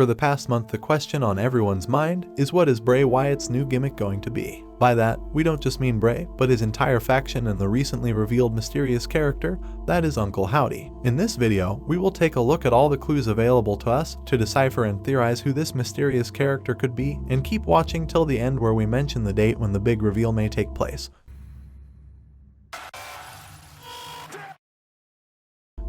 For the past month, the question on everyone's mind is, what is Bray Wyatt's new gimmick going to be? By that, we don't just mean Bray, but his entire faction and the recently revealed mysterious character, that is Uncle Howdy. In this video, we will take a look at all the clues available to us to decipher and theorize who this mysterious character could be, and keep watching till the end where we mention the date when the big reveal may take place.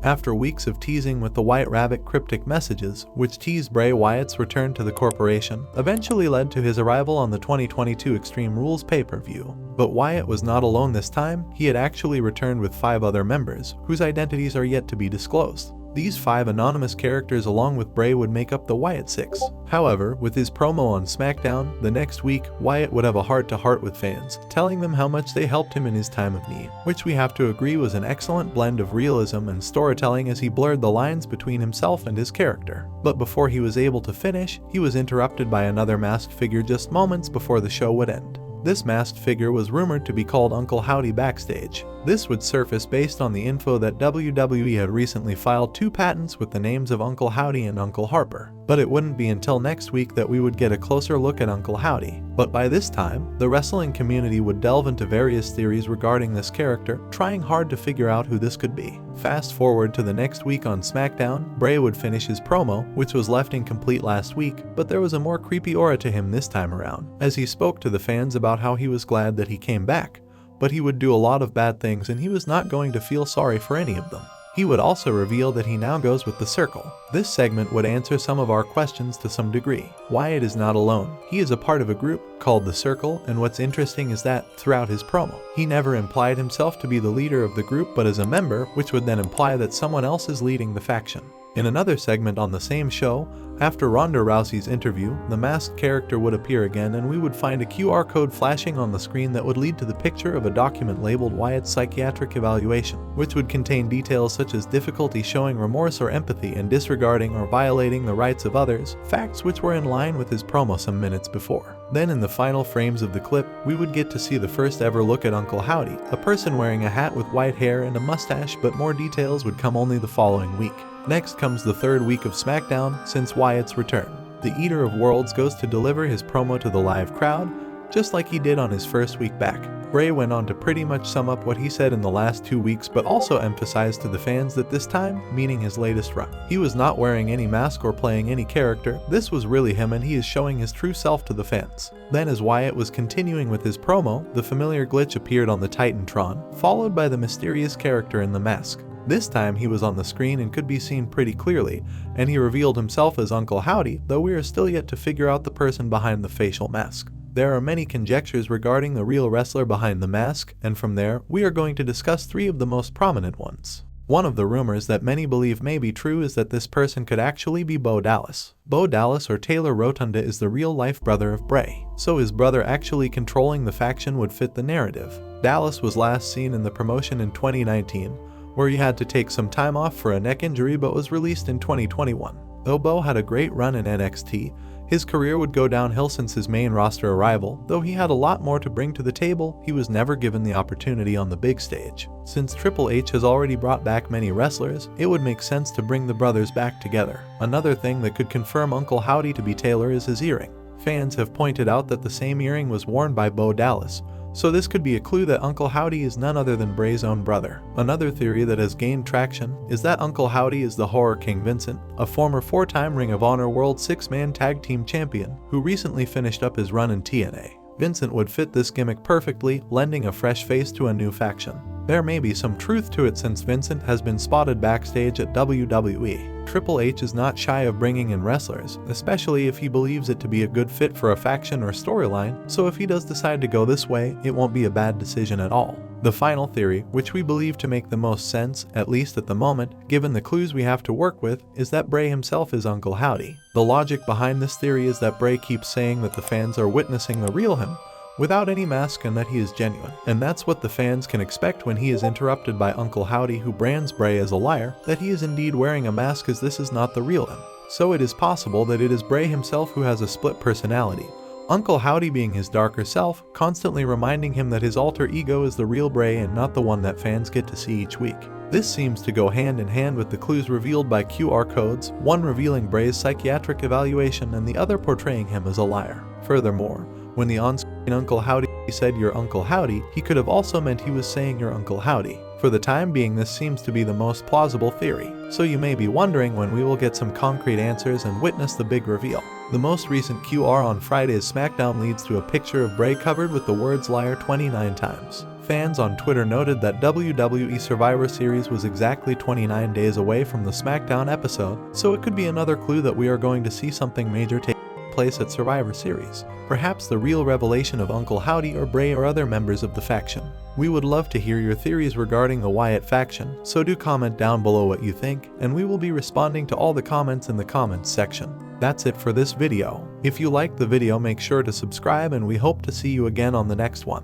After weeks of teasing with the White Rabbit cryptic messages, which teased Bray Wyatt's return to the corporation, eventually led to his arrival on the 2022 Extreme Rules pay-per-view. But Wyatt was not alone this time. He had actually returned with 5 other members, whose identities are yet to be disclosed. These 5 anonymous characters along with Bray would make up the Wyatt Six. However, with his promo on SmackDown, the next week, Wyatt would have a heart-to-heart with fans, telling them how much they helped him in his time of need, which we have to agree was an excellent blend of realism and storytelling as he blurred the lines between himself and his character. But before he was able to finish, he was interrupted by another masked figure just moments before the show would end. This masked figure was rumored to be called Uncle Howdy backstage. This would surface based on the info that WWE had recently filed 2 patents with the names of Uncle Howdy and Uncle Harper. But it wouldn't be until next week that we would get a closer look at Uncle Howdy. But by this time, the wrestling community would delve into various theories regarding this character, trying hard to figure out who this could be. Fast forward to the next week on SmackDown, Bray would finish his promo, which was left incomplete last week, but there was a more creepy aura to him this time around, as he spoke to the fans about how he was glad that he came back, but he would do a lot of bad things and he was not going to feel sorry for any of them. He would also reveal that he now goes with the Circle. This segment would answer some of our questions to some degree. Wyatt is not alone. He is a part of a group called the Circle, and what's interesting is that, throughout his promo, he never implied himself to be the leader of the group but as a member, which would then imply that someone else is leading the faction. In another segment on the same show, after Ronda Rousey's interview, the masked character would appear again and we would find a QR code flashing on the screen that would lead to the picture of a document labeled Wyatt's psychiatric evaluation, which would contain details such as difficulty showing remorse or empathy and disregarding or violating the rights of others, facts which were in line with his promo some minutes before. Then in the final frames of the clip, we would get to see the first ever look at Uncle Howdy, a person wearing a hat with white hair and a mustache, but more details would come only the following week. Next comes the 3rd week of SmackDown since Wyatt's return. The Eater of Worlds goes to deliver his promo to the live crowd, just like he did on his first week back. Bray went on to pretty much sum up what he said in the last 2 weeks, but also emphasized to the fans that this time, meaning his latest run, he was not wearing any mask or playing any character. This was really him and he is showing his true self to the fans. Then as Wyatt was continuing with his promo, the familiar glitch appeared on the Titantron, followed by the mysterious character in the mask. This time he was on the screen and could be seen pretty clearly, and he revealed himself as Uncle Howdy, though we are still yet to figure out the person behind the facial mask. There are many conjectures regarding the real wrestler behind the mask, and from there, we are going to discuss 3 of the most prominent ones. One of the rumors that many believe may be true is that this person could actually be Bo Dallas. Bo Dallas, or Taylor Rotunda, is the real-life brother of Bray, so his brother actually controlling the faction would fit the narrative. Dallas was last seen in the promotion in 2019, where he had to take some time off for a neck injury but was released in 2021. Though Bo had a great run in NXT, his career would go downhill since his main roster arrival. Though he had a lot more to bring to the table, he was never given the opportunity on the big stage. Since Triple H has already brought back many wrestlers, it would make sense to bring the brothers back together. Another thing that could confirm Uncle Howdy to be Taylor is his earring. Fans have pointed out that the same earring was worn by Bo Dallas, so this could be a clue that Uncle Howdy is none other than Bray's own brother. Another theory that has gained traction is that Uncle Howdy is the Horror King Vincent, a former 4-time Ring of Honor World 6-man Tag Team Champion, who recently finished up his run in TNA. Vincent would fit this gimmick perfectly, lending a fresh face to a new faction. There may be some truth to it since Vincent has been spotted backstage at WWE. Triple H is not shy of bringing in wrestlers, especially if he believes it to be a good fit for a faction or storyline, so if he does decide to go this way, it won't be a bad decision at all. The final theory, which we believe to make the most sense, at least at the moment, given the clues we have to work with, is that Bray himself is Uncle Howdy. The logic behind this theory is that Bray keeps saying that the fans are witnessing the real him, without any mask, and that he is genuine. And that's what the fans can expect when he is interrupted by Uncle Howdy, who brands Bray as a liar, that he is indeed wearing a mask as this is not the real him. So it is possible that it is Bray himself who has a split personality, Uncle Howdy being his darker self, constantly reminding him that his alter ego is the real Bray and not the one that fans get to see each week. This seems to go hand in hand with the clues revealed by QR codes, one revealing Bray's psychiatric evaluation and the other portraying him as a liar. Furthermore, when the on-screen Uncle Howdy said "Your Uncle Howdy," he could have also meant he was saying "Your Uncle Howdy." For the time being, this seems to be the most plausible theory, so you may be wondering when we will get some concrete answers and witness the big reveal. The most recent QR on Friday's SmackDown leads to a picture of Bray covered with the words "liar" 29 times. Fans on Twitter noted that WWE Survivor Series was exactly 29 days away from the SmackDown episode, so it could be another clue that we are going to see something major take place at Survivor Series. Perhaps the real revelation of Uncle Howdy or Bray or other members of the faction. We would love to hear your theories regarding the Wyatt faction, so do comment down below what you think, and we will be responding to all the comments in the comments section. That's it for this video. If you liked the video, make sure to subscribe, and we hope to see you again on the next one.